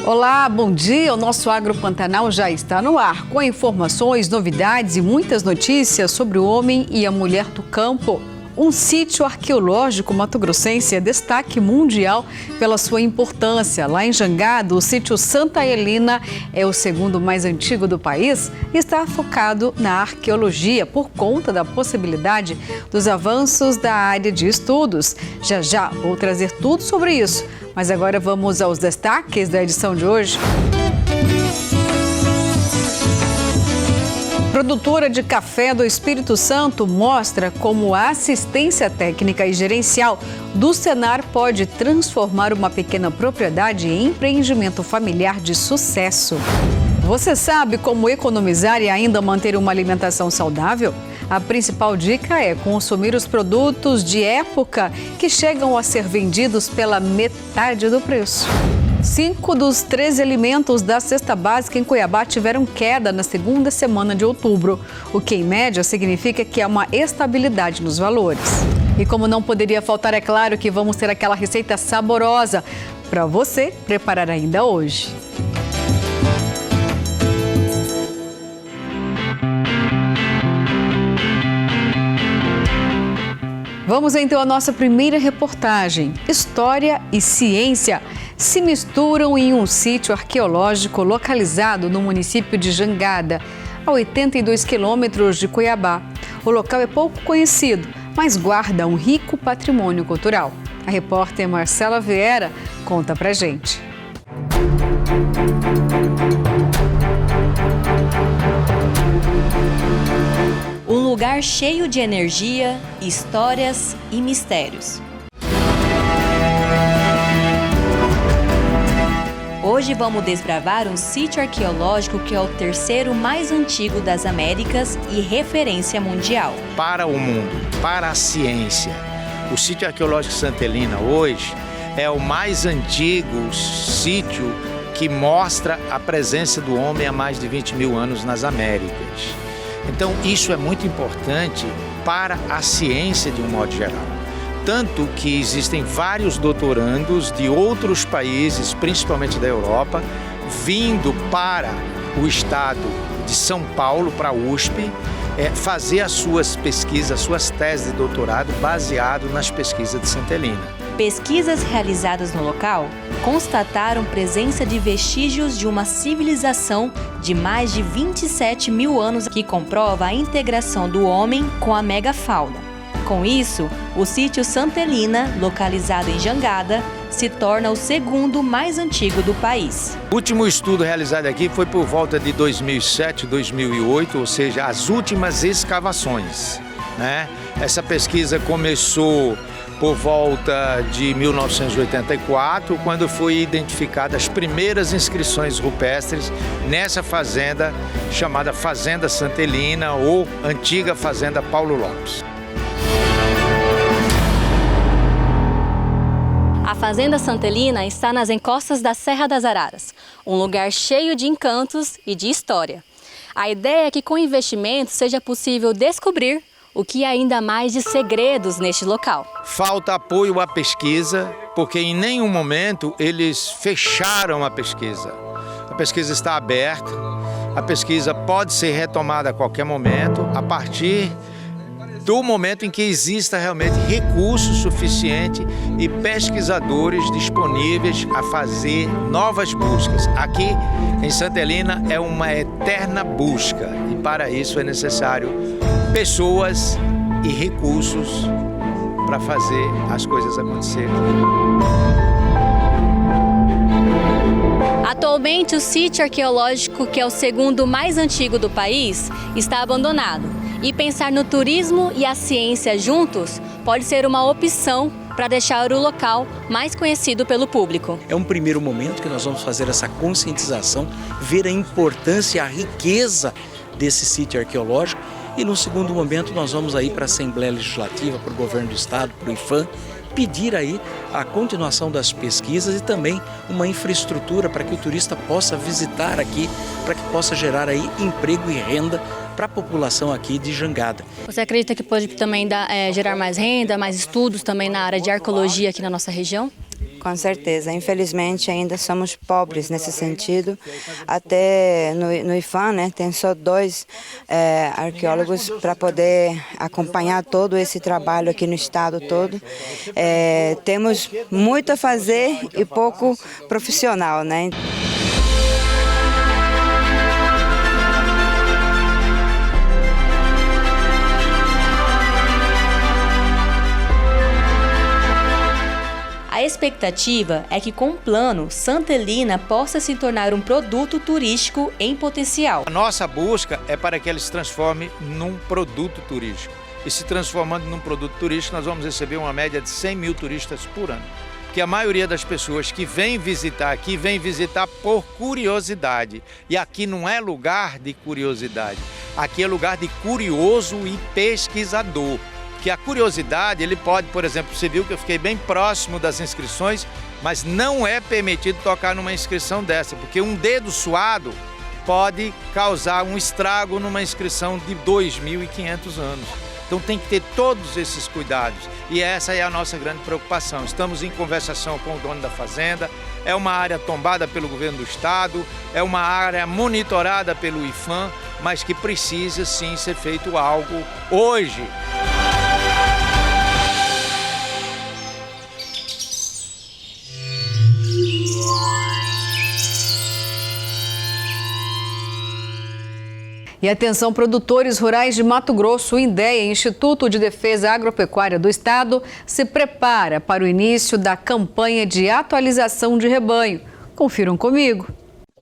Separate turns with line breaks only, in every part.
Olá, bom dia. O nosso Agro Pantanal já está no ar, com informações, novidades e muitas notícias sobre o homem e a mulher do campo. Um sítio arqueológico mato-grossense é destaque mundial pela sua importância. Lá em Jangada, o sítio Santa Helena é o segundo mais antigo do país e está focado na arqueologia por conta da possibilidade dos avanços da área de estudos. Já vou trazer tudo sobre isso, mas agora vamos aos destaques da edição de hoje. Produtora de café do Espírito Santo mostra como a assistência técnica e gerencial do Senar pode transformar uma pequena propriedade em empreendimento familiar de sucesso. Você sabe como economizar e ainda manter uma alimentação saudável? A principal dica é consumir os produtos de época que chegam a ser vendidos pela metade do preço. 5 dos 13 alimentos da cesta básica em Cuiabá tiveram queda na segunda semana de outubro, o que, em média, significa que há uma estabilidade nos valores. E como não poderia faltar, é claro que vamos ter aquela receita saborosa para você preparar ainda hoje. Vamos então à nossa primeira reportagem. História e ciência se misturam em um sítio arqueológico localizado no município de Jangada, a 82 quilômetros de Cuiabá. O local é pouco conhecido, mas guarda um rico patrimônio cultural. A repórter Marcela Vieira conta pra gente.
Um lugar cheio de energia, histórias e mistérios. Hoje vamos desbravar um sítio arqueológico que é o terceiro mais antigo das Américas e referência mundial.
Para o mundo, para a ciência, o sítio arqueológico Santa Helena hoje é o mais antigo sítio que mostra a presença do homem há mais de 20 mil anos nas Américas. Então, isso é muito importante para a ciência de um modo geral. Tanto que existem vários doutorandos de outros países, principalmente da Europa, vindo para o estado de São Paulo, para a USP, fazer as suas pesquisas, as suas teses de doutorado baseado nas pesquisas de Santa Helena.
Pesquisas realizadas no local constataram presença de vestígios de uma civilização de mais de 27 mil anos que comprova a integração do homem com a megafauna. Com isso, o sítio Santa Helena, localizado em Jangada, se torna o segundo mais antigo do país.
O último estudo realizado aqui foi por volta de 2007, 2008, ou seja, as últimas escavações, né? Essa pesquisa começou por volta de 1984, quando foi identificada as primeiras inscrições rupestres nessa fazenda chamada Fazenda Santa Helena ou Antiga Fazenda Paulo Lopes.
A Fazenda Santa Helena está nas encostas da Serra das Araras, um lugar cheio de encantos e de história. A ideia é que com investimento seja possível descobrir o que há ainda mais de segredos neste local.
Falta apoio à pesquisa, porque em nenhum momento eles fecharam a pesquisa. A pesquisa está aberta, a pesquisa pode ser retomada a qualquer momento, a partir do momento em que exista realmente recurso suficiente e pesquisadores disponíveis a fazer novas buscas. Aqui em Santa Helena é uma eterna busca e para isso é necessário pessoas e recursos para fazer as coisas acontecerem.
Atualmente, o sítio arqueológico, que é o segundo mais antigo do país, está abandonado. E pensar no turismo e a ciência juntos pode ser uma opção para deixar o local mais conhecido pelo público.
É um primeiro momento que nós vamos fazer essa conscientização, ver a importância, a riqueza desse sítio arqueológico. E no segundo momento nós vamos aí para a Assembleia Legislativa, para o Governo do Estado, para o IFAM, pedir aí a continuação das pesquisas e também uma infraestrutura para que o turista possa visitar aqui, para que possa gerar aí emprego e renda para a população aqui de Jangada.
Você acredita que pode também gerar mais renda, mais estudos também na área de arqueologia aqui na nossa região?
Com certeza. Infelizmente, ainda somos pobres nesse sentido. Até no IPHAN, né, tem só 2 arqueólogos para poder acompanhar todo esse trabalho aqui no estado todo. Temos muito a fazer e pouco profissional, né?
A expectativa é que, com o plano, Santa Helena possa se tornar um produto turístico em potencial.
A nossa busca é para que ele se transforme num produto turístico. E se transformando num produto turístico, nós vamos receber uma média de 100 mil turistas por ano. Porque a maioria das pessoas que vem visitar aqui, vem visitar por curiosidade. E aqui não é lugar de curiosidade. Aqui é lugar de curioso e pesquisador. Que a curiosidade, ele pode, por exemplo, você viu que eu fiquei bem próximo das inscrições, mas não é permitido tocar numa inscrição dessa, porque um dedo suado pode causar um estrago numa inscrição de 2.500 anos. Então tem que ter todos esses cuidados e essa é a nossa grande preocupação. Estamos em conversação com o dono da fazenda, é uma área tombada pelo governo do estado, é uma área monitorada pelo IPHAN, mas que precisa sim ser feito algo hoje.
E atenção, produtores rurais de Mato Grosso, o INDEA, Instituto de Defesa Agropecuária do Estado, se prepara para o início da campanha de atualização de rebanho. Confiram comigo.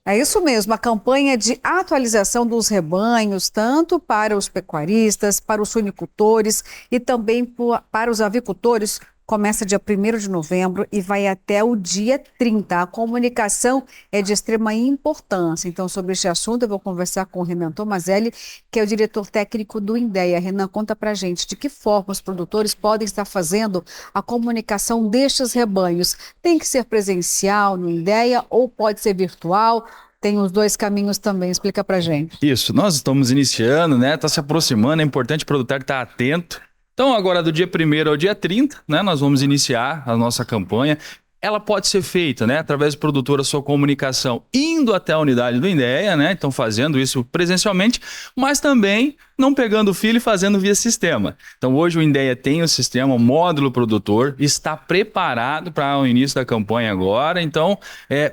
É isso mesmo, a campanha de atualização dos rebanhos, tanto para os pecuaristas, para os suinicultores e também para os avicultores, começa dia 1º de novembro e vai até o dia 30. A comunicação é de extrema importância. Então, sobre este assunto, eu vou conversar com o Renan Tomazelli, que é o diretor técnico do INDEA. Renan, conta pra gente de que forma os produtores podem estar fazendo a comunicação destes rebanhos. Tem que ser presencial no INDEA ou pode ser virtual? Tem os 2 caminhos também, explica pra gente.
Isso, nós estamos iniciando, né? Está se aproximando, é importante o produtor estar atento. Então, agora do dia 1º ao dia 30, né, nós vamos iniciar a nossa campanha. Ela pode ser feita, né, através do produtor, a sua comunicação, indo até a unidade do INDEA, né, então fazendo isso presencialmente, mas também não pegando o filho e fazendo via sistema. Então, hoje o INDEA tem o sistema, o módulo produtor, está preparado para o início da campanha agora, então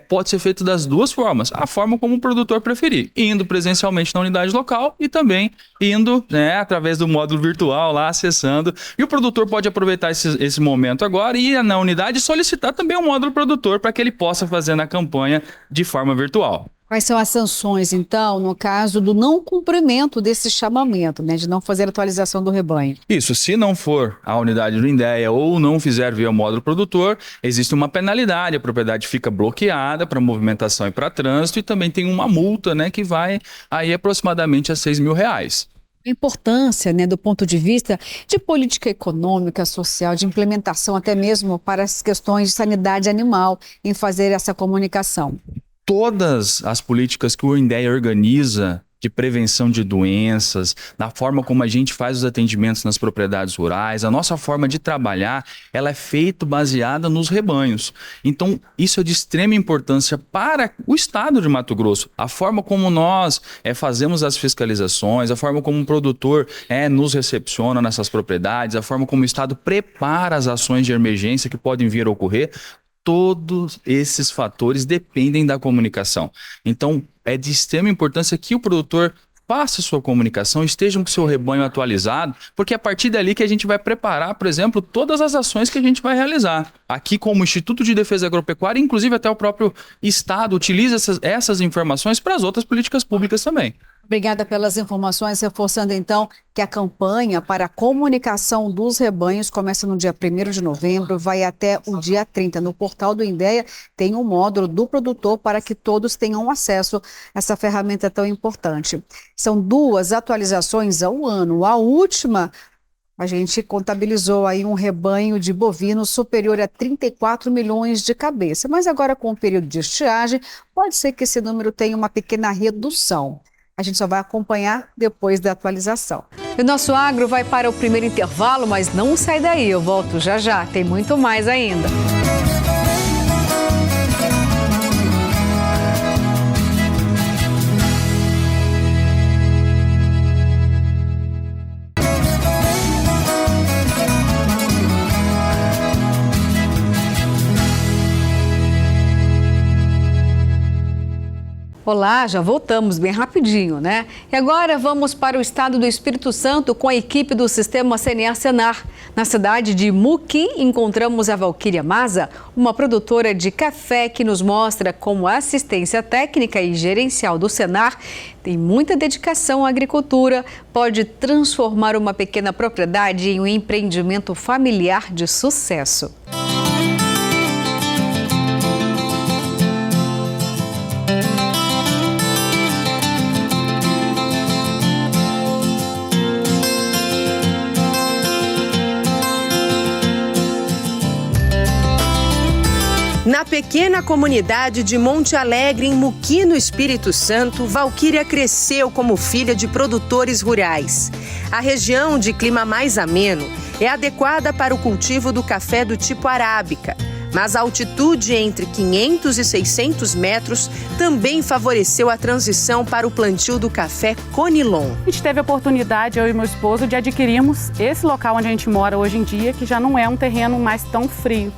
pode ser feito das 2 formas, a forma como o produtor preferir, indo presencialmente na unidade local e também indo, né, através do módulo virtual lá, acessando, e o produtor pode aproveitar esse momento agora e ir na unidade e solicitar também o módulo produtor para que ele possa fazer na campanha de forma virtual.
Quais são as sanções, então, no caso do não cumprimento desse chamamento, né, de não fazer atualização do rebanho?
Isso, se não for a unidade do INDEA ou não fizer via módulo produtor, existe uma penalidade, a propriedade fica bloqueada para movimentação e para trânsito e também tem uma multa, né, que vai aí aproximadamente a R$6 mil.
A importância, né, do ponto de vista de política econômica, social, de implementação até mesmo para as questões de sanidade animal em fazer essa comunicação.
Todas as políticas que o INDEA organiza de prevenção de doenças, na forma como a gente faz os atendimentos nas propriedades rurais, a nossa forma de trabalhar, ela é feita baseada nos rebanhos. Então, isso é de extrema importância para o estado de Mato Grosso. A forma como nós fazemos as fiscalizações, a forma como o produtor nos recepciona nessas propriedades, a forma como o estado prepara as ações de emergência que podem vir a ocorrer, todos esses fatores dependem da comunicação. Então, é de extrema importância que o produtor faça sua comunicação, esteja com o seu rebanho atualizado, porque é a partir dali que a gente vai preparar, por exemplo, todas as ações que a gente vai realizar. Aqui, como Instituto de Defesa Agropecuária, inclusive até o próprio Estado utiliza essas informações para as outras políticas públicas também.
Obrigada pelas informações, reforçando então que a campanha para a comunicação dos rebanhos começa no dia 1º de novembro, vai até o dia 30. No portal do INDEA tem um módulo do produtor para que todos tenham acesso a essa ferramenta tão importante. São 2 atualizações ao ano. A última, a gente contabilizou aí um rebanho de bovinos superior a 34 milhões de cabeça, mas agora com o período de estiagem, pode ser que esse número tenha uma pequena redução. A gente só vai acompanhar depois da atualização. E o nosso agro vai para o primeiro intervalo, mas não sai daí. Eu volto já já, tem muito mais ainda. Olá, já voltamos bem rapidinho, né? E agora vamos para o estado do Espírito Santo com a equipe do Sistema CNA-Senar. Na cidade de Muqui, encontramos a Valquíria Maza, uma produtora de café que nos mostra como a assistência técnica e gerencial do Senar tem muita dedicação à agricultura, pode transformar uma pequena propriedade em um empreendimento familiar de sucesso.
Na pequena comunidade de Monte Alegre, em Muqui, no Espírito Santo, Valquíria cresceu como filha de produtores rurais. A região de clima mais ameno é adequada para o cultivo do café do tipo arábica, mas a altitude entre 500 e 600 metros também favoreceu a transição para o plantio do café Conilon.
A gente teve a oportunidade, eu e meu esposo, de adquirirmos esse local onde a gente mora hoje em dia, que já não é um terreno mais tão frio.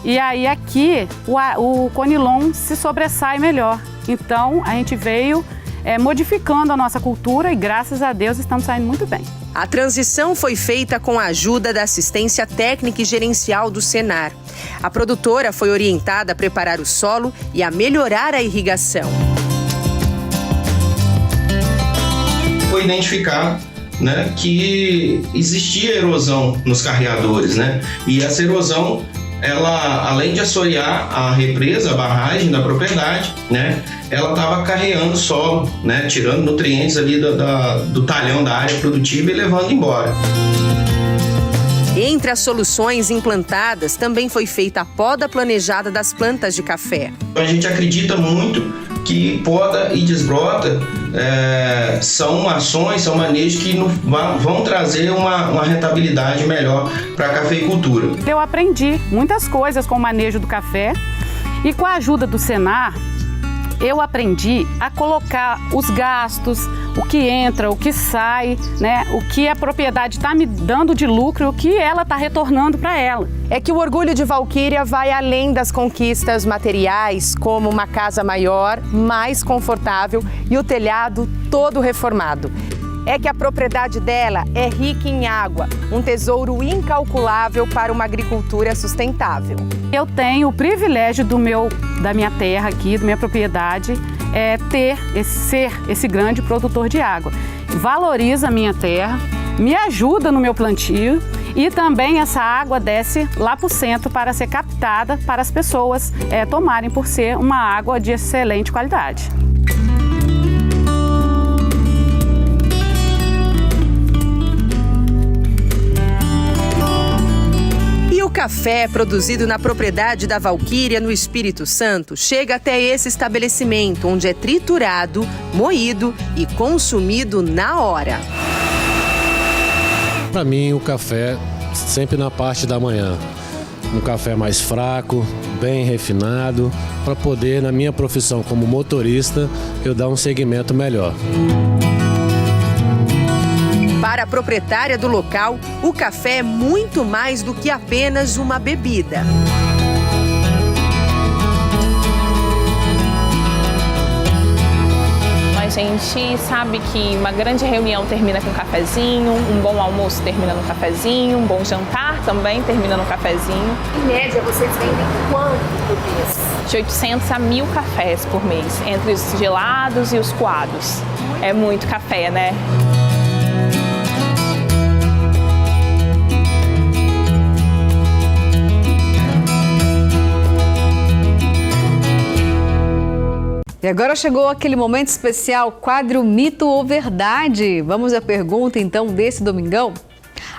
E aí aqui o Conilon se sobressai melhor. Então a gente veio modificando a nossa cultura e graças a Deus estamos saindo muito bem.
A transição foi feita com a ajuda da assistência técnica e gerencial do Senar. A produtora foi orientada a preparar o solo e a melhorar a irrigação.
Foi identificado, né, que existia erosão nos carreadores, né? E essa erosão, ela, além de assorear a represa, a barragem da propriedade, né, ela estava carreando solo, né, tirando nutrientes ali do talhão da área produtiva e levando embora.
Entre as soluções implantadas, também foi feita a poda planejada das plantas de café.
A gente acredita muito que poda e desbrota são ações, são manejos que vão trazer uma rentabilidade melhor para a cafeicultura.
Eu aprendi muitas coisas com o manejo do café e com a ajuda do Senar, eu aprendi a colocar os gastos, o que entra, o que sai, né? O que a propriedade está me dando de lucro e o que ela está retornando para ela.
É que o orgulho de Valquíria vai além das conquistas materiais, como uma casa maior, mais confortável e o telhado todo reformado. É que a propriedade dela é rica em água, um tesouro incalculável para uma agricultura sustentável.
Eu tenho o privilégio da minha terra aqui, da minha propriedade, ser esse grande produtor de água. Valoriza a minha terra, me ajuda no meu plantio e também essa água desce lá para o centro para ser captada para as pessoas tomarem por ser uma água de excelente qualidade.
O café produzido na propriedade da Valquíria, no Espírito Santo, chega até esse estabelecimento, onde é triturado, moído e consumido na hora.
Para mim, o café sempre na parte da manhã. Um café mais fraco, bem refinado, para poder, na minha profissão como motorista, eu dar um segmento melhor.
Para a proprietária do local, o café é muito mais do que apenas uma bebida.
A gente sabe que uma grande reunião termina com um cafezinho, um bom almoço termina no cafezinho, um bom jantar também termina no cafezinho.
Em média, vocês vendem quanto por mês?
De 800 a 1.000 cafés por mês, entre os gelados e os coados. É muito café, né?
E agora chegou aquele momento especial, quadro Mito ou Verdade. Vamos à pergunta então desse domingão.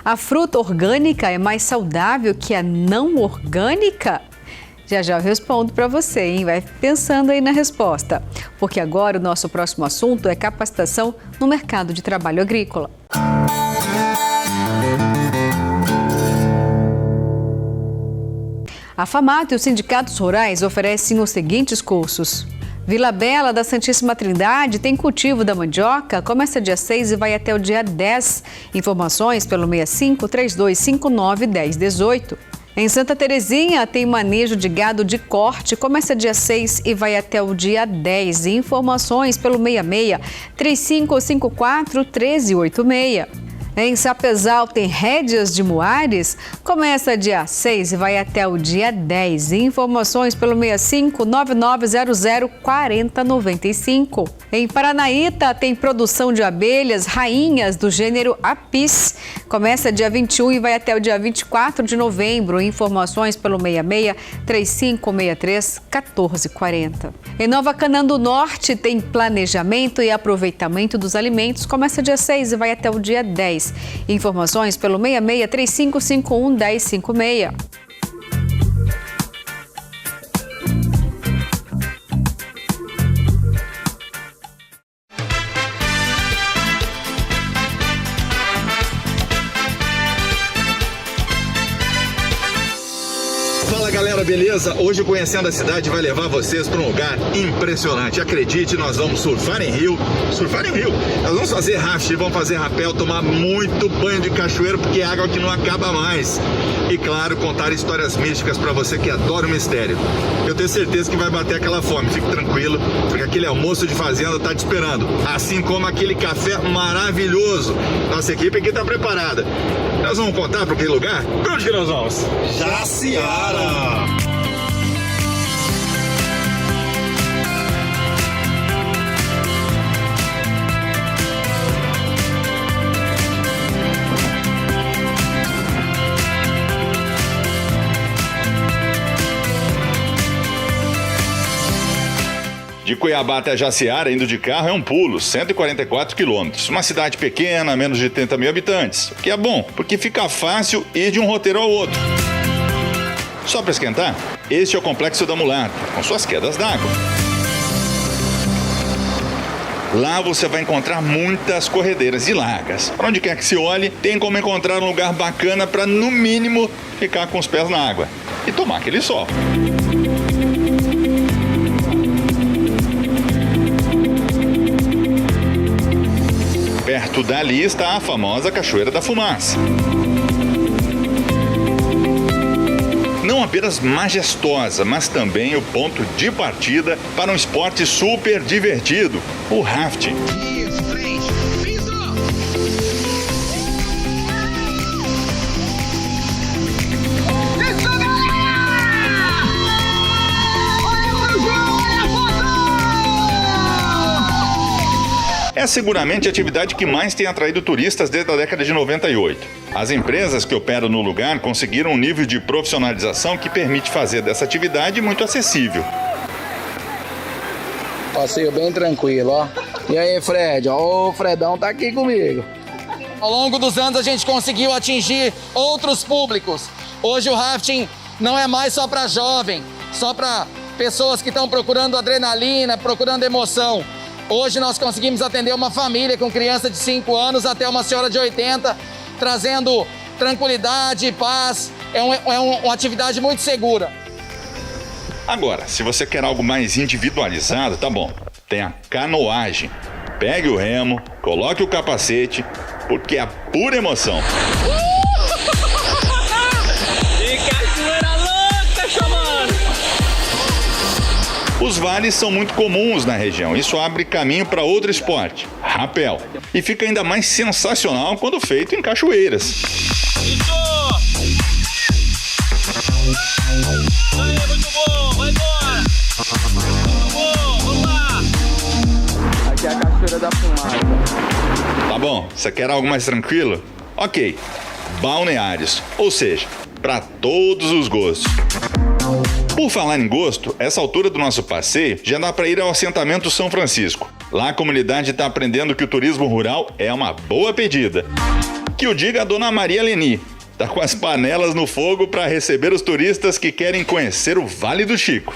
A fruta orgânica é mais saudável que a não orgânica? Já eu respondo para você, hein? Vai pensando aí na resposta. Porque agora o nosso próximo assunto é capacitação no mercado de trabalho agrícola. A FAMAT e os sindicatos rurais oferecem os seguintes cursos. Vila Bela da Santíssima Trindade tem cultivo da mandioca, começa dia 6 e vai até o dia 10. Informações pelo 65 3259 1018. Em Santa Terezinha tem manejo de gado de corte, começa dia 6 e vai até o dia 10. Informações pelo 66-3554-1386. Em Sapezal tem rédeas de muares, começa dia 6 e vai até o dia 10. Informações pelo 65-9900-4095. Em Paranaíta tem produção de abelhas rainhas do gênero Apis. Começa dia 21 e vai até o dia 24 de novembro. Informações pelo 66-3563-1440. Em Nova Canaã do Norte tem planejamento e aproveitamento dos alimentos. Começa dia 6 e vai até o dia 10. Informações pelo 66-3551-1056.
Fala galera, beleza? Hoje o Conhecendo a Cidade vai levar vocês para um lugar impressionante. Acredite, nós vamos surfar em rio. Nós vamos fazer raft, vamos fazer rapel, tomar muito banho de cachoeira, porque é água que não acaba mais. E claro, contar histórias místicas para você que adora o mistério. Eu tenho certeza que vai bater aquela fome, fique tranquilo, porque aquele almoço de fazenda tá te esperando. Assim como aquele café maravilhoso. Nossa equipe aqui tá preparada. Nós vamos contar para aquele lugar? Pra onde que nós vamos? Jaciara! De Cuiabá até Jaciara, indo de carro, é um pulo, 144 quilômetros. Uma cidade pequena, menos de 30 mil habitantes. O que é bom, porque fica fácil ir de um roteiro ao outro. Só para esquentar, este é o Complexo da Mulata, com suas quedas d'água. Lá você vai encontrar muitas corredeiras e largas. Para onde quer que se olhe, tem como encontrar um lugar bacana para, no mínimo, ficar com os pés na água e tomar aquele sol. Perto dali está a famosa Cachoeira da Fumaça. Não apenas majestosa, mas também o ponto de partida para um esporte super divertido, o rafting. É seguramente a atividade que mais tem atraído turistas desde a década de 98. As empresas que operam no lugar conseguiram um nível de profissionalização que permite fazer dessa atividade muito acessível.
Passeio bem tranquilo, ó. E aí, Fred? Ó, o Fredão tá aqui comigo.
Ao longo dos anos a gente conseguiu atingir outros públicos. Hoje o rafting não é mais só para jovem, só para pessoas que estão procurando adrenalina, procurando emoção. Hoje nós conseguimos atender uma família com criança de 5 anos até uma senhora de 80, trazendo tranquilidade e paz. É uma atividade muito segura.
Agora, se você quer algo mais individualizado, tá bom. Tem a canoagem. Pegue o remo, coloque o capacete, porque é pura emoção.
Que cachoeira louca, chamando!
Os vales são muito comuns na região. Isso abre caminho para outro esporte, rapel. E fica ainda mais sensacional quando feito em cachoeiras.
Isso! Aí, muito bom, vai embora! Muito bom, vamos lá!
Aqui é a Cachoeira da Fumaça.
Tá bom, você quer algo mais tranquilo? Ok, balneários, ou seja, para todos os gostos. Por falar em gosto, essa altura do nosso passeio já dá para ir ao assentamento São Francisco. Lá a comunidade está aprendendo que o turismo rural é uma boa pedida. Que o diga a dona Maria Leni. Tá com as panelas no fogo para receber os turistas que querem conhecer o Vale do Chico.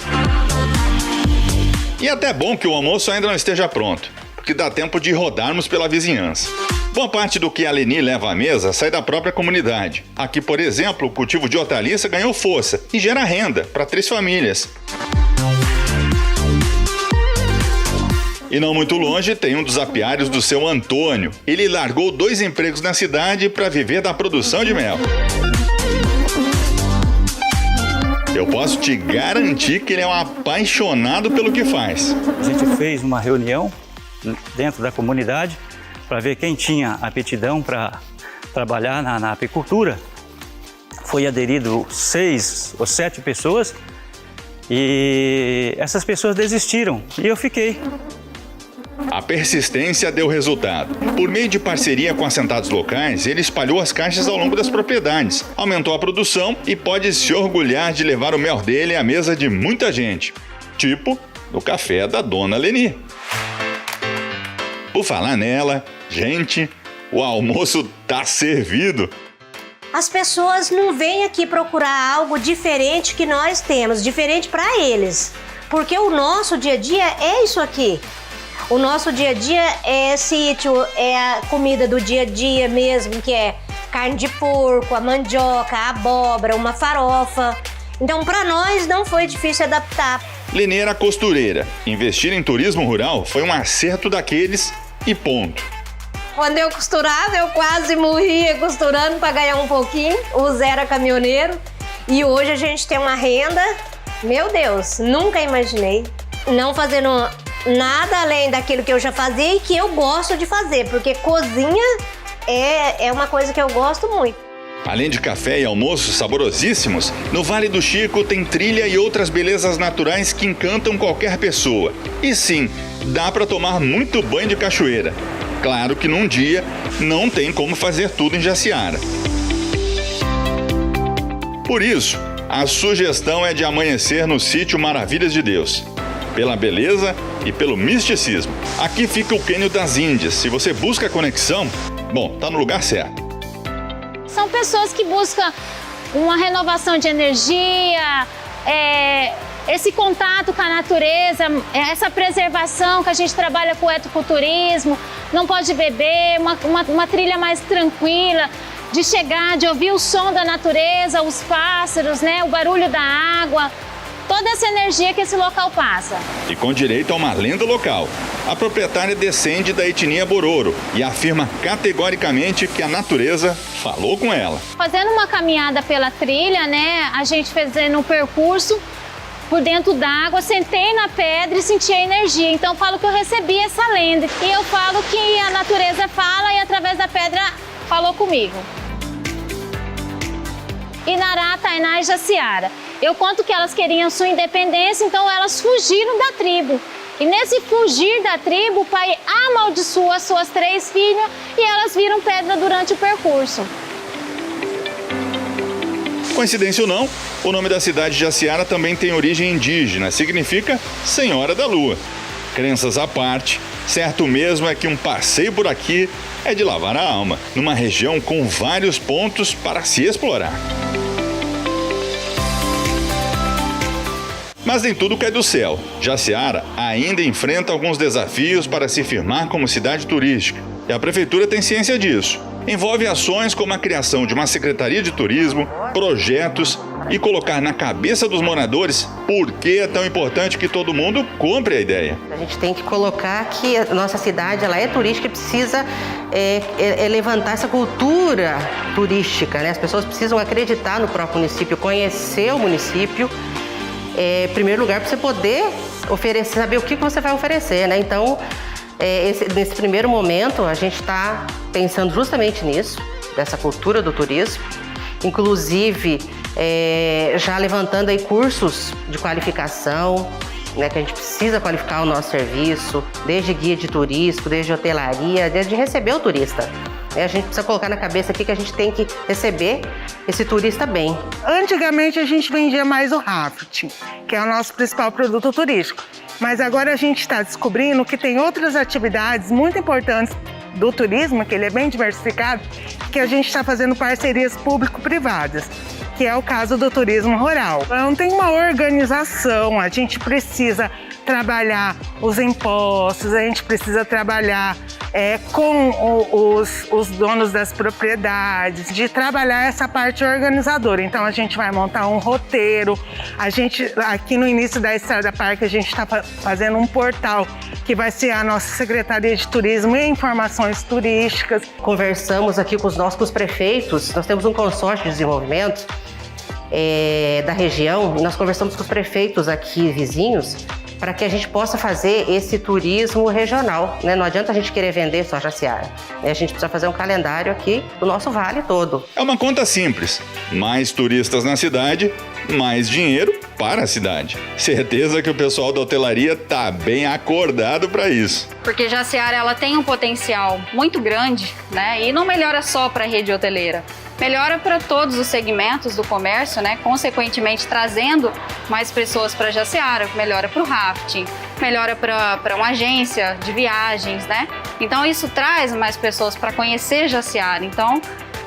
E é até bom que o almoço ainda não esteja pronto, porque dá tempo de rodarmos pela vizinhança. Boa parte do que a Leni leva à mesa sai da própria comunidade. Aqui, por exemplo, o cultivo de hortaliça ganhou força e gera renda para 3 famílias. E não muito longe tem um dos apiários do seu Antônio. Ele largou 2 empregos na cidade para viver da produção de mel. Eu posso te garantir que ele é um apaixonado pelo que faz.
A gente fez uma reunião dentro da comunidade para ver quem tinha aptidão para trabalhar na apicultura. Foi aderido 6 ou 7 pessoas e essas pessoas desistiram e eu fiquei.
A persistência deu resultado. Por meio de parceria com assentados locais, ele espalhou as caixas ao longo das propriedades, aumentou a produção e pode se orgulhar de levar o mel dele à mesa de muita gente, tipo no café da Dona Leni. Por falar nela, gente, o almoço tá servido.
As pessoas não vêm aqui procurar algo diferente que nós temos, diferente para eles, porque o nosso dia a dia é isso aqui. O nosso dia a dia é sítio, é a comida do dia a dia mesmo, que é carne de porco, a mandioca, a abóbora, uma farofa. Então, para nós não foi difícil adaptar.
Leni era costureira. Investir em turismo rural foi um acerto daqueles e ponto.
Quando eu costurava, eu quase morria costurando para ganhar um pouquinho. O Zé era caminhoneiro e hoje a gente tem uma renda. Meu Deus, nunca imaginei. Não fazendo nada além daquilo que eu já fazia e que eu gosto de fazer, porque cozinha é uma coisa que eu gosto muito.
Além de café e almoços saborosíssimos, no Vale do Chico tem trilha e outras belezas naturais que encantam qualquer pessoa. E sim, dá para tomar muito banho de cachoeira. Claro que num dia não tem como fazer tudo em Jaciara. Por isso, a sugestão é de amanhecer no sítio Maravilhas de Deus. Pela beleza e pelo misticismo. Aqui fica o Cânion das Índias. Se você busca conexão, bom, tá no lugar certo.
São pessoas que buscam uma renovação de energia, esse contato com a natureza, essa preservação que a gente trabalha com o ecoturismo, não pode beber, uma trilha mais tranquila, de chegar, de ouvir o som da natureza, os pássaros, né, o barulho da água. Toda essa energia que esse local passa.
E com direito a uma lenda local. A proprietária descende da etnia Bororo e afirma categoricamente que a natureza falou com ela.
Fazendo uma caminhada pela trilha, né, a gente fazendo um percurso por dentro d'água, sentei na pedra e senti a energia. Então eu falo que eu recebi essa lenda. E eu falo que a natureza fala e através da pedra falou comigo. Inará, Tainá e Jaciara. Eu conto que elas queriam sua independência, então elas fugiram da tribo. E nesse fugir da tribo, o pai amaldiçoou as suas 3 filhas e elas viram pedra durante o percurso.
Coincidência ou não, o nome da cidade de Jaciara também tem origem indígena, significa Senhora da Lua. Crenças à parte, certo mesmo é que um passeio por aqui é de lavar a alma, numa região com vários pontos para se explorar. Mas nem tudo cai do céu. Jaciara ainda enfrenta alguns desafios para se firmar como cidade turística. E a prefeitura tem ciência disso. Envolve ações como a criação de uma secretaria de turismo, projetos e colocar na cabeça dos moradores por que é tão importante que todo mundo compre a ideia.
A gente tem que colocar que a nossa cidade ela é turística e precisa levantar essa cultura turística, né? As pessoas precisam acreditar no próprio município, conhecer o município. Em primeiro lugar, para você poder oferecer, saber o que você vai oferecer, né? Então, nesse primeiro momento, a gente está pensando justamente nisso, dessa cultura do turismo, inclusive já levantando aí cursos de qualificação, né, que a gente precisa qualificar o nosso serviço, desde guia de turismo, desde hotelaria, desde receber o turista. A gente precisa colocar na cabeça aqui que a gente tem que receber esse turista bem.
Antigamente a gente vendia mais o rafting, que é o nosso principal produto turístico. Mas agora a gente está descobrindo que tem outras atividades muito importantes do turismo, que ele é bem diversificado, que a gente está fazendo parcerias público-privadas, que é o caso do turismo rural. Então tem uma organização, a gente precisa trabalhar os impostos, a gente precisa trabalhar com os donos das propriedades, de trabalhar essa parte organizadora. Então a gente vai montar um roteiro, aqui no início da Estrada Parque a gente está fazendo um portal que vai ser a nossa Secretaria de Turismo e Informações Turísticas.
Conversamos aqui com os prefeitos, nós temos um consórcio de desenvolvimento da região, nós conversamos com os prefeitos aqui vizinhos para que a gente possa fazer esse turismo regional, né? Não adianta a gente querer vender só Jaciara, né? A gente precisa fazer um calendário aqui do nosso vale todo.
É uma conta simples. Mais turistas na cidade, mais dinheiro para a cidade. Certeza que o pessoal da hotelaria tá bem acordado para isso.
Porque Jaciara, ela tem um potencial muito grande, né? E não melhora só para a rede hoteleira. Melhora para todos os segmentos do comércio, né? Consequentemente trazendo mais pessoas para Jaciara, melhora para o rafting, melhora para uma agência de viagens, né? Então isso traz mais pessoas para conhecer Jaciara, então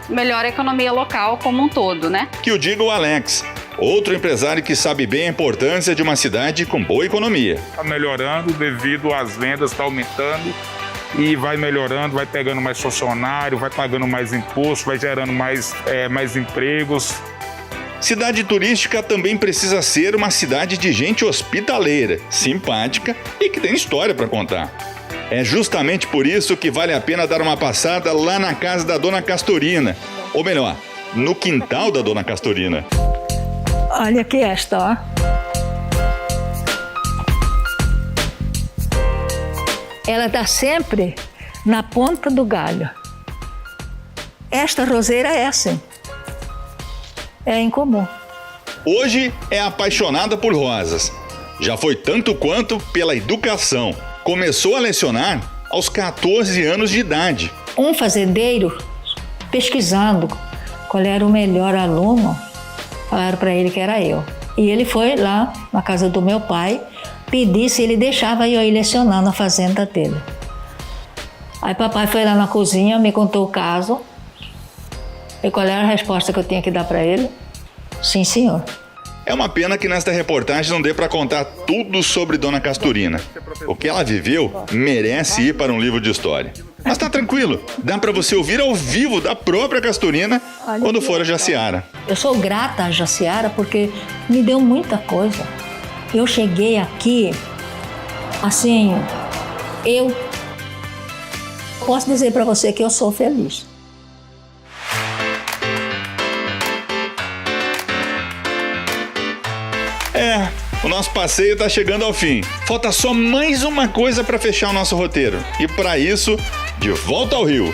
melhora a economia local como um todo, né?
Que o diga o Alex, outro empresário que sabe bem a importância de uma cidade com boa economia.
Está melhorando devido às vendas, está aumentando. E vai melhorando, vai pegando mais funcionário, vai pagando mais imposto, vai gerando mais empregos.
Cidade turística também precisa ser uma cidade de gente hospitaleira, simpática e que tem história para contar. É justamente por isso que vale a pena dar uma passada lá na casa da Dona Castorina. Ou melhor, no quintal da Dona Castorina.
Olha aqui esta, ó. Ela está sempre na ponta do galho. Esta roseira é assim. É incomum.
Hoje é apaixonada por rosas. Já foi tanto quanto pela educação. Começou a lecionar aos 14 anos de idade.
Um fazendeiro, pesquisando qual era o melhor aluno, falaram para ele que era eu. E ele foi lá na casa do meu pai, pedir se ele deixava eu ir lecionar na fazenda dele. Aí papai foi lá na cozinha, me contou o caso. E qual era a resposta que eu tinha que dar para ele? Sim, senhor.
É uma pena que nesta reportagem não dê para contar tudo sobre Dona Castorina. O que ela viveu merece ir para um livro de história. Mas tá tranquilo, dá para você ouvir ao vivo da própria Castorina quando for a Jaciara.
Eu sou grata a Jaciara porque me deu muita coisa. Eu cheguei aqui, assim, eu posso dizer para você que eu sou feliz.
O nosso passeio está chegando ao fim. Falta só mais uma coisa para fechar o nosso roteiro. E para isso, de volta ao Rio.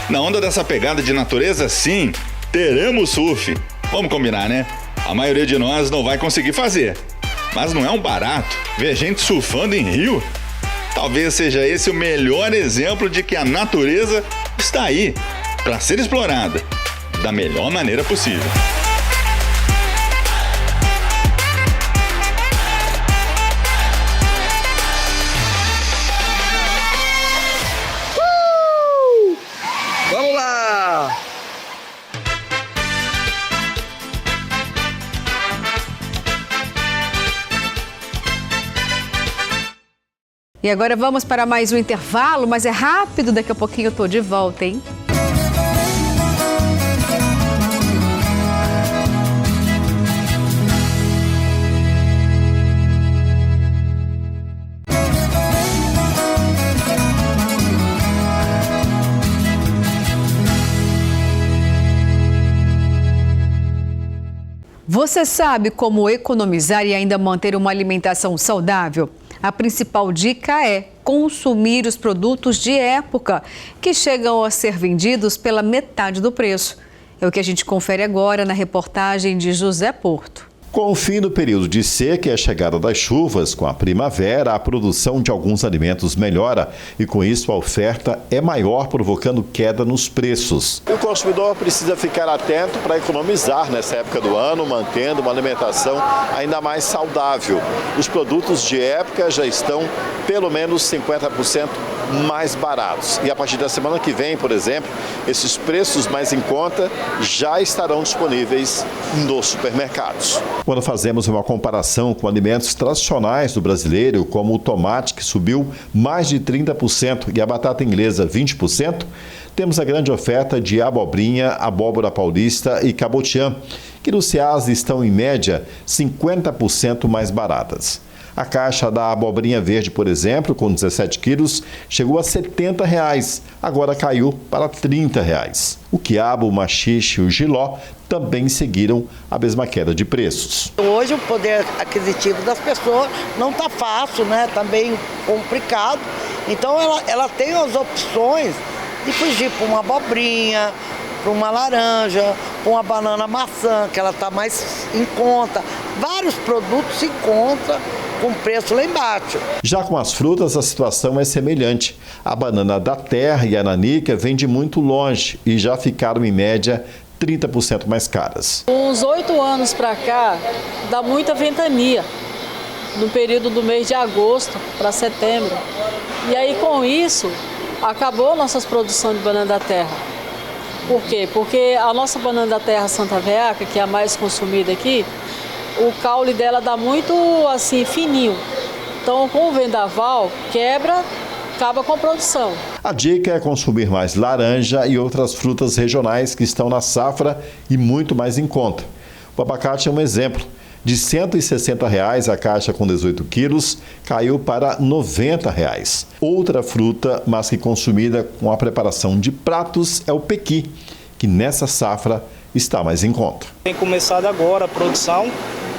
Na onda dessa pegada de natureza, sim, teremos surf. Vamos combinar, né? A maioria de nós não vai conseguir fazer. Mas não é um barato ver gente surfando em rio? Talvez seja esse o melhor exemplo de que a natureza está aí para ser explorada da melhor maneira possível.
Vamos lá!
E agora vamos para mais um intervalo, mas é rápido, daqui a pouquinho eu tô de volta, hein? Você sabe como economizar e ainda manter uma alimentação saudável? A principal dica é consumir os produtos de época, que chegam a ser vendidos pela metade do preço. É o que a gente confere agora na reportagem de José Porto.
Com o fim do período de seca e a chegada das chuvas, com a primavera, a produção de alguns alimentos melhora e, com isso, a oferta é maior, provocando queda nos preços. O consumidor precisa ficar atento para economizar nessa época do ano, mantendo uma alimentação ainda mais saudável. Os produtos de época já estão pelo menos 50% mais baratos. E a partir da semana que vem, por exemplo, esses preços mais em conta já estarão disponíveis nos supermercados. Quando fazemos uma comparação com alimentos tradicionais do brasileiro, como o tomate, que subiu mais de 30%, e a batata inglesa 20%, temos a grande oferta de abobrinha, abóbora paulista e cabotiã, que no Ceasa estão em média 50% mais baratas. A caixa da abobrinha verde, por exemplo, com 17 quilos, chegou a R$ 70, agora caiu para R$ 30. O quiabo, o maxixe e o jiló também seguiram a mesma queda de preços.
Hoje o poder aquisitivo das pessoas não está fácil, né? Está bem complicado. Então ela tem as opções de fugir para uma abobrinha, para uma laranja, para uma banana maçã, que ela está mais em conta. Vários produtos se encontram com preço lá embaixo. Já com as frutas, a situação é semelhante. A banana da terra e a nanica vêm de muito longe e já ficaram, em média, 30% mais caras.
Uns 8 anos para cá, dá muita ventania, no período do mês de agosto para setembro. E aí, com isso, acabou nossas produções de banana da terra. Por quê? Porque a nossa banana da terra Santa Veaca, que é a mais consumida aqui, o caule dela dá muito assim fininho. Então, com o vendaval, quebra, acaba com a produção. A dica é consumir mais laranja e outras frutas regionais que estão na safra e muito mais em conta. O abacate é um exemplo. De R$ 160 a caixa com 18 quilos, caiu para R$ 90. Outra fruta, mas que consumida com a preparação de pratos, é o pequi, que nessa safra está mais em conta.
Tem começado agora a produção,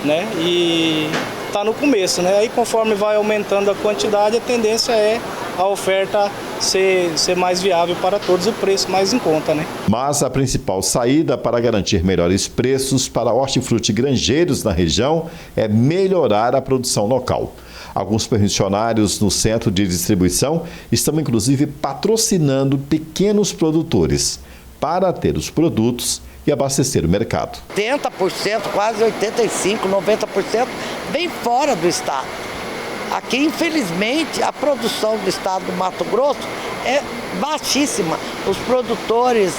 né? E está no começo, né? Aí conforme vai aumentando a quantidade, a tendência é a oferta ser mais viável para todos, o preço mais em conta, né? Mas a principal saída para garantir melhores preços para hortifruti granjeiros na região é melhorar a produção local. Alguns permissionários no centro de distribuição estão inclusive patrocinando pequenos produtores para ter os produtos e abastecer o mercado. 80%, quase 85%, 90% vem fora do estado. Aqui, infelizmente, a produção do estado do Mato Grosso é baixíssima. Os produtores,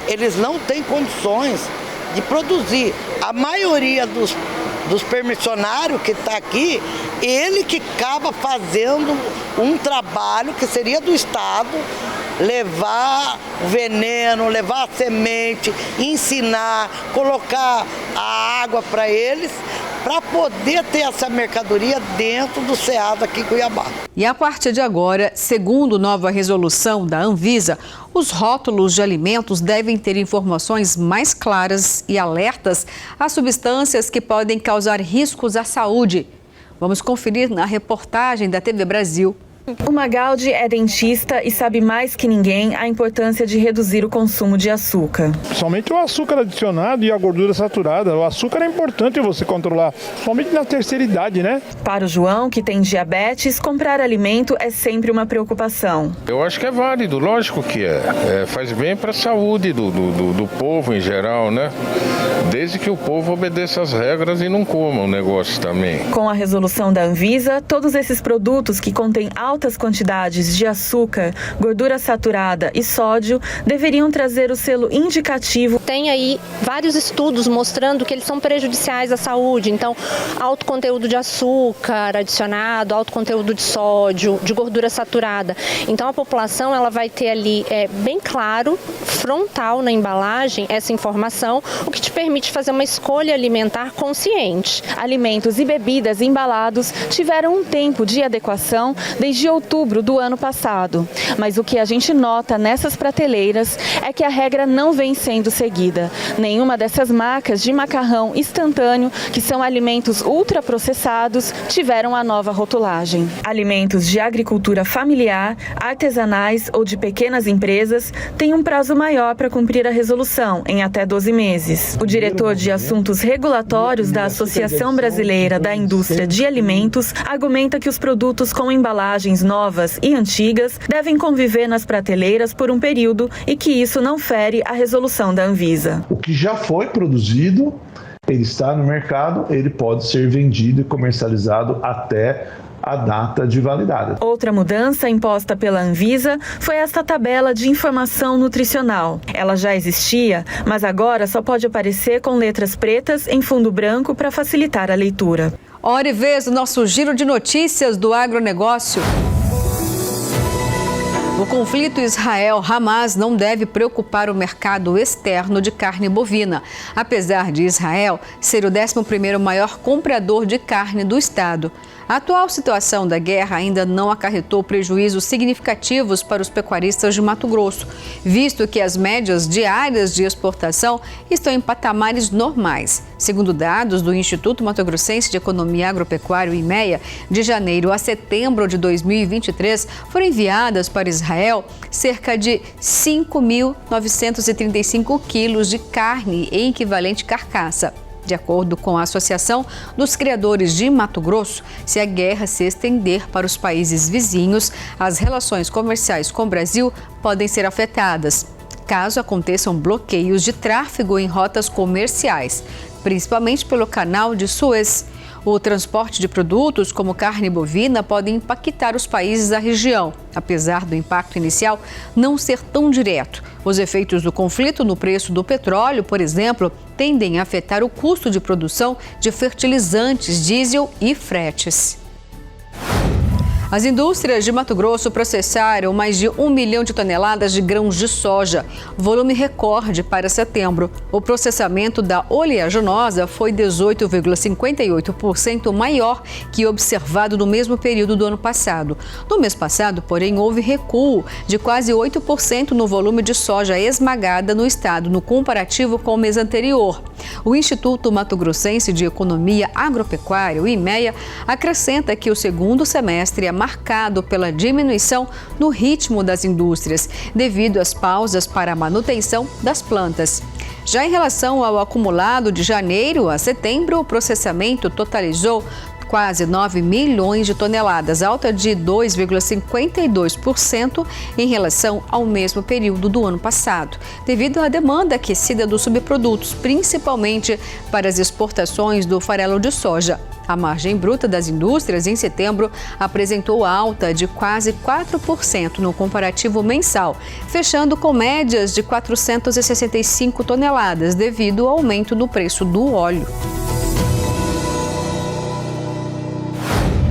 eles não têm condições de produzir. A maioria dos permissionários que está aqui, ele que acaba fazendo um trabalho que seria do estado, levar o veneno, levar a semente, ensinar, colocar a água para eles, para poder ter essa mercadoria dentro do SEAD aqui em Cuiabá. E a partir de agora, segundo nova resolução da Anvisa, os rótulos de alimentos devem ter informações mais claras e alertas às substâncias que podem causar riscos à saúde. Vamos conferir na reportagem da TV Brasil.
O Magaldi é dentista e sabe mais que ninguém a importância de reduzir o consumo de açúcar.
Somente o açúcar adicionado e a gordura saturada. O açúcar é importante você controlar, somente na terceira idade, né?
Para o João, que tem diabetes, comprar alimento é sempre uma preocupação.
Eu acho que é válido, lógico que faz bem para a saúde do povo em geral, né? Desde que o povo obedeça às regras e não coma o negócio também.
Com a resolução da Anvisa, todos esses produtos que contêm altas quantidades de açúcar, gordura saturada e sódio deveriam trazer o selo indicativo.
Tem aí vários estudos mostrando que eles são prejudiciais à saúde, então alto conteúdo de açúcar adicionado, alto conteúdo de sódio, de gordura saturada. Então a população ela vai ter ali bem claro, frontal na embalagem, essa informação, o que te permite fazer uma escolha alimentar consciente.
Alimentos e bebidas embalados tiveram um tempo de adequação desde outubro do ano passado. Mas o que a gente nota nessas prateleiras é que a regra não vem sendo seguida. Nenhuma dessas marcas de macarrão instantâneo, que são alimentos ultraprocessados, tiveram a nova rotulagem. Alimentos de agricultura familiar, artesanais ou de pequenas empresas têm um prazo maior para cumprir a resolução, em até 12 meses. O diretor de assuntos regulatórios da Associação Brasileira da Indústria de Alimentos argumenta que os produtos com embalagens novas e antigas devem conviver nas prateleiras por um período e que isso não fere a resolução da Anvisa.
O que já foi produzido, ele está no mercado, ele pode ser vendido e comercializado até a data de validade.
Outra mudança imposta pela Anvisa foi esta tabela de informação nutricional. Ela já existia, mas agora só pode aparecer com letras pretas em fundo branco para facilitar a leitura.
Hora e vez do nosso giro de notícias do agronegócio. O conflito Israel-Hamas não deve preocupar o mercado externo de carne bovina, apesar de Israel ser o 11º maior comprador de carne do estado. A atual situação da guerra ainda não acarretou prejuízos significativos para os pecuaristas de Mato Grosso, visto que as médias diárias de exportação estão em patamares normais. Segundo dados do Instituto Mato Grossense de Economia Agropecuária, IMEA, de janeiro a setembro de 2023, foram enviadas para Israel cerca de 5.935 quilos de carne em equivalente carcaça. De acordo com a Associação dos Criadores de Mato Grosso, se a guerra se estender para os países vizinhos, as relações comerciais com o Brasil podem ser afetadas, caso aconteçam bloqueios de tráfego em rotas comerciais, principalmente pelo Canal de Suez. O transporte de produtos como carne bovina pode impactar os países da região, apesar do impacto inicial não ser tão direto. Os efeitos do conflito no preço do petróleo, por exemplo, tendem a afetar o custo de produção de fertilizantes, diesel e fretes. As indústrias de Mato Grosso processaram mais de 1 milhão de toneladas de grãos de soja, volume recorde para setembro. O processamento da oleaginosa foi 18,58% maior que observado no mesmo período do ano passado. No mês passado, porém, houve recuo de quase 8% no volume de soja esmagada no estado, no comparativo com o mês anterior. O Instituto Mato Grossense de Economia Agropecuária, o IMEA, acrescenta que o segundo semestre é marcado pela diminuição no ritmo das indústrias, devido às pausas para a manutenção das plantas. Já em relação ao acumulado de janeiro a setembro, o processamento totalizou quase 9 milhões de toneladas, alta de 2,52% em relação ao mesmo período do ano passado, devido à demanda aquecida dos subprodutos, principalmente para as exportações do farelo de soja. A margem bruta das indústrias em setembro apresentou alta de quase 4% no comparativo mensal, fechando com médias de 465 toneladas, devido ao aumento no preço do óleo.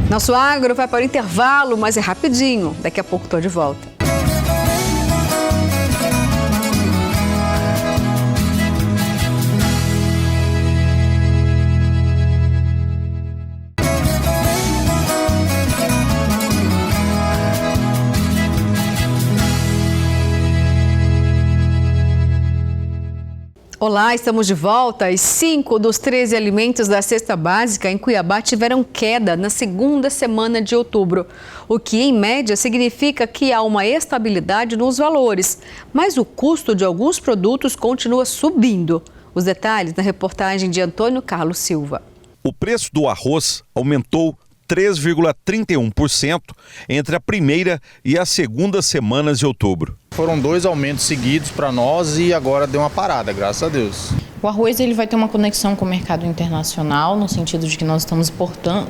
Nosso agro vai para o intervalo, mas é rapidinho. Daqui a pouco estou de volta. Olá, estamos de volta e 5 dos 13 alimentos da cesta básica em Cuiabá tiveram queda na segunda semana de outubro, o que em média significa que há uma estabilidade nos valores, mas o custo de alguns produtos continua subindo. Os detalhes na reportagem de Antônio Carlos Silva.
O preço do arroz aumentou 3,31% entre a primeira e a segunda semanas de outubro.
Foram 2 aumentos seguidos para nós e agora deu uma parada, graças a Deus.
O arroz ele vai ter uma conexão com o mercado internacional, no sentido de que nós estamos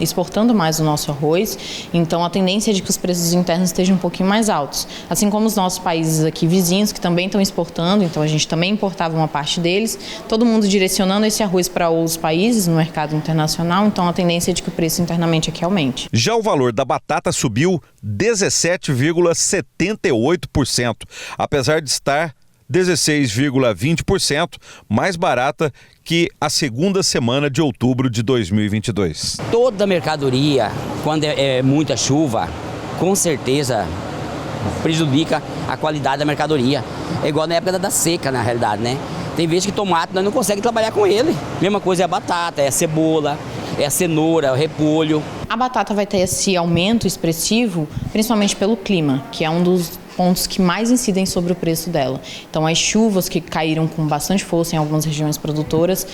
exportando mais o nosso arroz, então a tendência é de que os preços internos estejam um pouquinho mais altos. Assim como os nossos países aqui vizinhos, que também estão exportando, então a gente também importava uma parte deles, todo mundo direcionando esse arroz para os países no mercado internacional, então a tendência é de que o preço internamente aqui aumente.
Já o valor da batata subiu 17,78%, apesar de estar 16,20% mais barata que a segunda semana de outubro de 2022.
Toda mercadoria, quando é muita chuva, com certeza prejudica a qualidade da mercadoria. É igual na época da seca, na realidade, né? Tem vezes que tomate nós não conseguimos trabalhar com ele. Mesma coisa é a batata, é a cebola, é a cenoura, é o repolho.
A batata vai ter esse aumento expressivo, principalmente pelo clima, que é um dos pontos que mais incidem sobre o preço dela. Então, as chuvas que caíram com bastante força em algumas regiões produtoras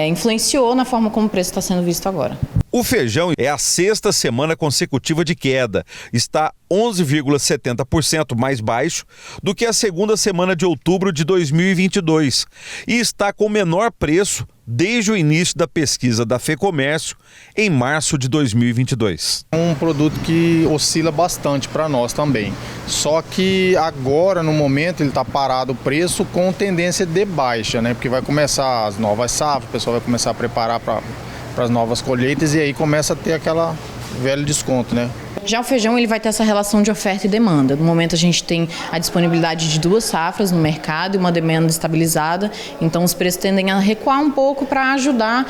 influenciou na forma como o preço está sendo visto agora.
O feijão é a sexta semana consecutiva de queda. Está 11,70% mais baixo do que a segunda semana de outubro de 2022 e está com o menor preço desde o início da pesquisa da FEComércio em março de 2022.
É um produto que oscila bastante para nós também, só que agora no momento ele está parado o preço com tendência de baixa, né? Porque vai começar as novas safras, o pessoal vai começar a preparar para as novas colheitas e aí começa a ter aquela velho desconto, né?
Já o feijão ele vai ter essa relação de oferta e demanda. No momento a gente tem a disponibilidade de 2 safras no mercado e uma demanda estabilizada, então os preços tendem a recuar um pouco para ajudar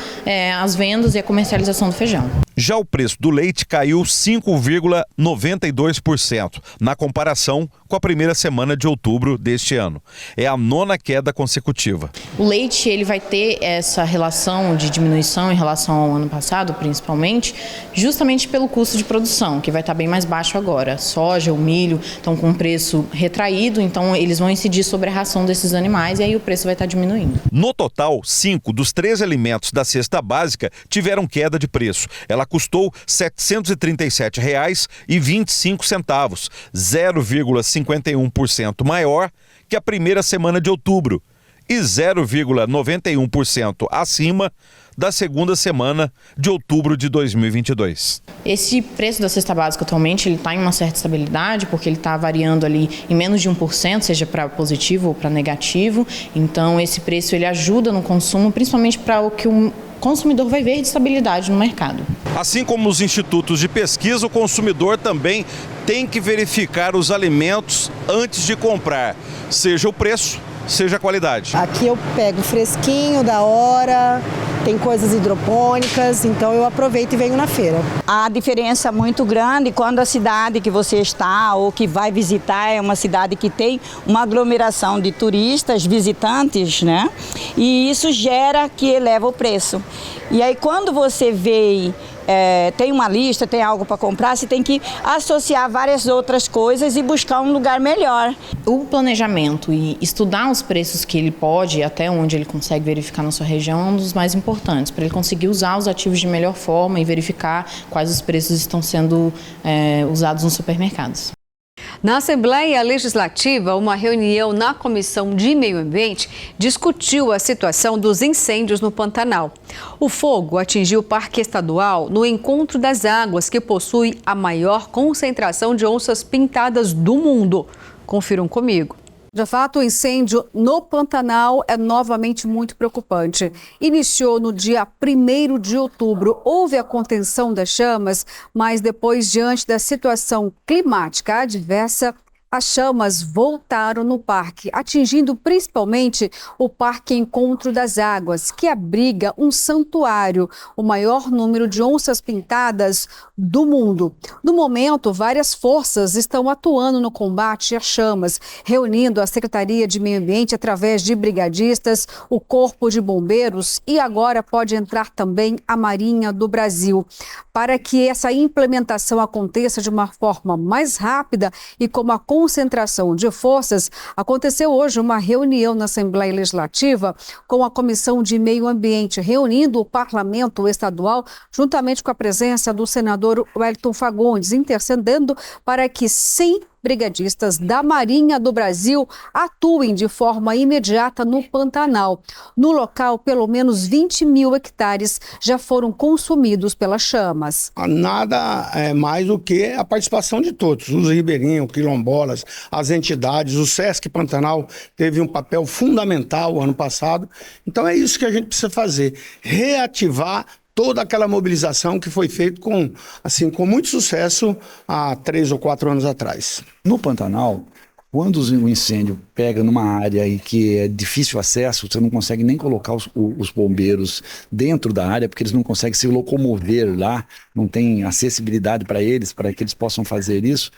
as vendas e a comercialização do feijão.
Já o preço do leite caiu 5,92% na comparação com a primeira semana de outubro deste ano. É a 9ª queda consecutiva.
O leite ele vai ter essa relação de diminuição em relação ao ano passado, principalmente, justamente pelo custo de produção, que vai estar bem mais baixo agora. Soja, o milho estão com um preço retraído, então eles vão incidir sobre a ração desses animais e aí o preço vai estar diminuindo.
No total, 5 dos 13 alimentos da cesta básica tiveram queda de preço. Ela custou R$ 737,25, 0,51% maior que a primeira semana de outubro e 0,91% acima da segunda semana de outubro de 2022.
Esse preço da cesta básica atualmente ele está em uma certa estabilidade, porque ele está variando ali em menos de 1%, seja para positivo ou para negativo. Então esse preço ele ajuda no consumo, principalmente para o que o consumidor vai ver de estabilidade no mercado.
Assim como os institutos de pesquisa, o consumidor também tem que verificar os alimentos antes de comprar, seja o preço, seja a qualidade.
Aqui eu pego fresquinho, da hora, tem coisas hidropônicas, então eu aproveito e venho na feira.
A diferença é muito grande quando a cidade que você está ou que vai visitar é uma cidade que tem uma aglomeração de turistas, visitantes, né? E isso gera que eleva o preço. E aí quando você vê tem uma lista, tem algo para comprar, você tem que associar várias outras coisas e buscar um lugar melhor.
O planejamento e estudar os preços que ele pode, até onde ele consegue verificar na sua região, é um dos mais importantes, para ele conseguir usar os ativos de melhor forma e verificar quais os preços estão sendo usados nos supermercados.
Na Assembleia Legislativa, uma reunião na Comissão de Meio Ambiente discutiu a situação dos incêndios no Pantanal. O fogo atingiu o Parque Estadual no Encontro das Águas, que possui a maior concentração de onças pintadas do mundo. Confiram comigo. De fato, o incêndio no Pantanal é novamente muito preocupante. Iniciou no dia 1º de outubro. Houve a contenção das chamas, mas depois, diante da situação climática adversa, as chamas voltaram no parque, atingindo principalmente o Parque Encontro das Águas, que abriga um santuário, o maior número de onças pintadas do mundo. No momento, várias forças estão atuando no combate às chamas, reunindo a Secretaria de Meio Ambiente através de brigadistas, o Corpo de Bombeiros e agora pode entrar também a Marinha do Brasil. Para que essa implementação aconteça de uma forma mais rápida e com a concentração de forças, aconteceu hoje uma reunião na Assembleia Legislativa com a Comissão de Meio Ambiente, reunindo o Parlamento Estadual, juntamente com a presença do senador Wellington Fagundes, intercedendo para que 100 brigadistas da Marinha do Brasil atuem de forma imediata no Pantanal. No local, pelo menos 20 mil hectares já foram consumidos pelas chamas.
Nada mais do que a participação de todos, os ribeirinhos, quilombolas, as entidades, o Sesc Pantanal teve um papel fundamental ano passado. Então é isso que a gente precisa fazer, reativar toda aquela mobilização que foi feita com muito sucesso há 3 ou 4 anos atrás.
No Pantanal, quando o incêndio pega numa área aí que é difícil acesso, você não consegue nem colocar os bombeiros dentro da área, porque eles não conseguem se locomover lá, não tem acessibilidade para que eles possam fazer isso.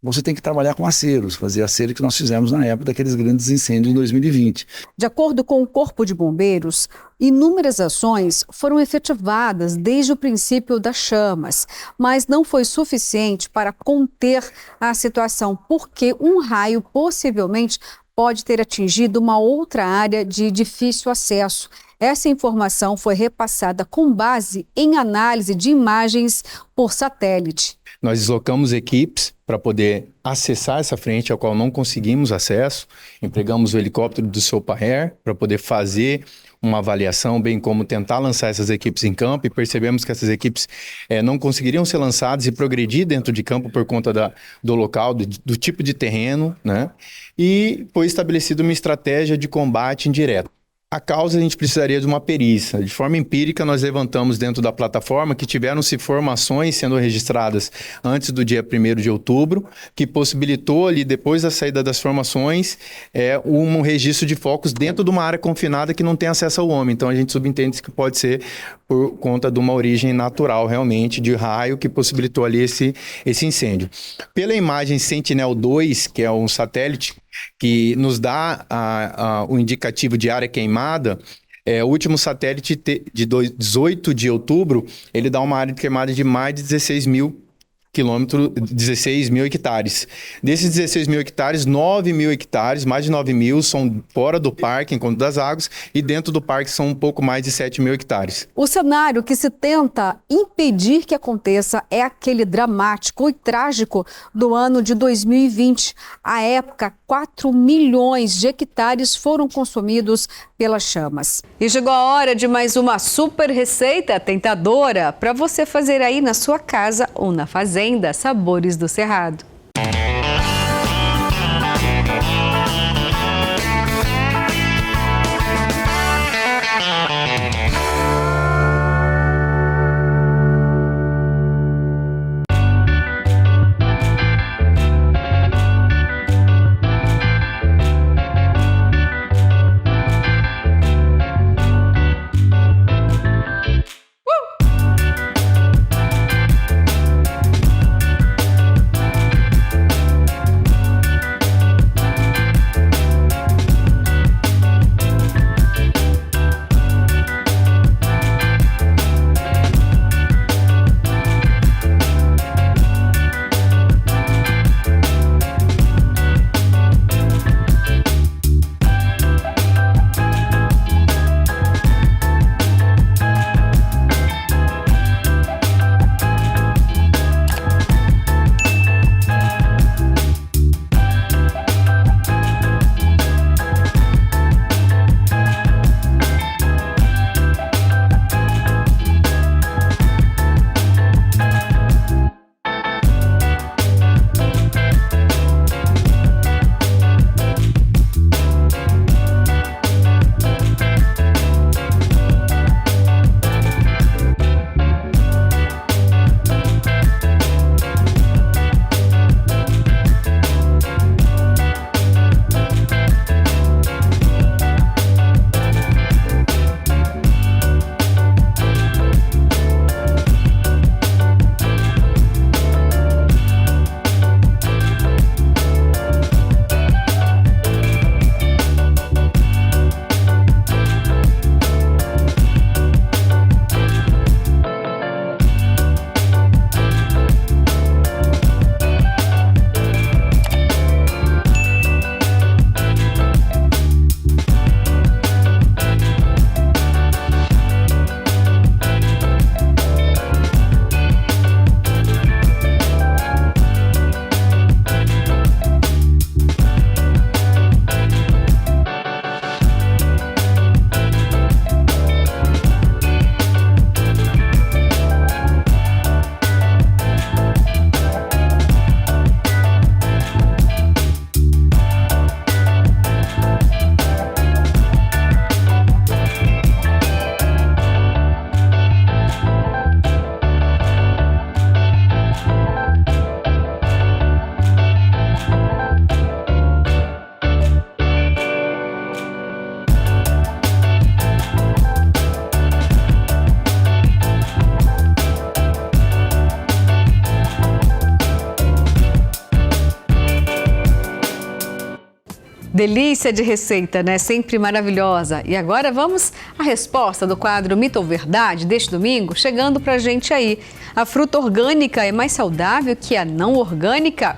Você tem que trabalhar com aceros, fazer acero que nós fizemos na época daqueles grandes incêndios em 2020.
De acordo com o Corpo de Bombeiros, inúmeras ações foram efetivadas desde o princípio das chamas, mas não foi suficiente para conter a situação, porque um raio possivelmente pode ter atingido uma outra área de difícil acesso. Essa informação foi repassada com base em análise de imagens por satélite.
Nós deslocamos equipes para poder acessar essa frente ao qual não conseguimos acesso. Empregamos o helicóptero do Sopaer para poder fazer uma avaliação, bem como tentar lançar essas equipes em campo, e percebemos que essas equipes não conseguiriam ser lançadas e progredir dentro de campo por conta do local, do tipo de terreno, né? E foi estabelecida uma estratégia de combate indireto. A causa a gente precisaria de uma perícia. De forma empírica, nós levantamos dentro da plataforma que tiveram-se formações sendo registradas antes do dia 1º de outubro, que possibilitou ali, depois da saída das formações, um registro de focos dentro de uma área confinada que não tem acesso ao homem. Então a gente subentende que pode ser por conta de uma origem natural, realmente, de raio, que possibilitou ali esse incêndio. Pela imagem Sentinel-2, que é um satélite que nos dá o indicativo de área queimada, o último satélite de 18 de outubro, ele dá uma área de queimada de mais de 16 mil hectares. Desses 16 mil hectares, 9 mil hectares, mais de 9 mil, são fora do parque, Encontro das Águas, e dentro do parque são um pouco mais de 7 mil hectares.
O cenário que se tenta impedir que aconteça é aquele dramático e trágico do ano de 2020. À época, 4 milhões de hectares foram consumidos pelas chamas. E chegou a hora de mais uma super receita tentadora para você fazer aí na sua casa ou na fazenda. Sabores do Cerrado. Delícia de receita, né? Sempre maravilhosa. E agora vamos à resposta do quadro Mito ou Verdade deste domingo, chegando pra gente aí. A fruta orgânica é mais saudável que a não orgânica?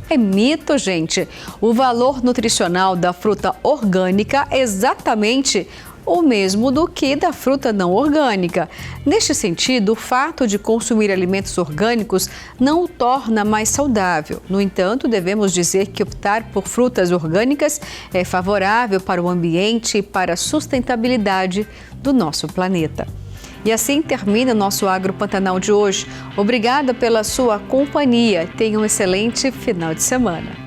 É mito, gente. O valor nutricional da fruta orgânica é exatamente o mesmo do que da fruta não orgânica. Neste sentido, o fato de consumir alimentos orgânicos não o torna mais saudável. No entanto, devemos dizer que optar por frutas orgânicas é favorável para o ambiente e para a sustentabilidade do nosso planeta. E assim termina o nosso Agro Pantanal de hoje. Obrigada pela sua companhia. Tenha um excelente final de semana.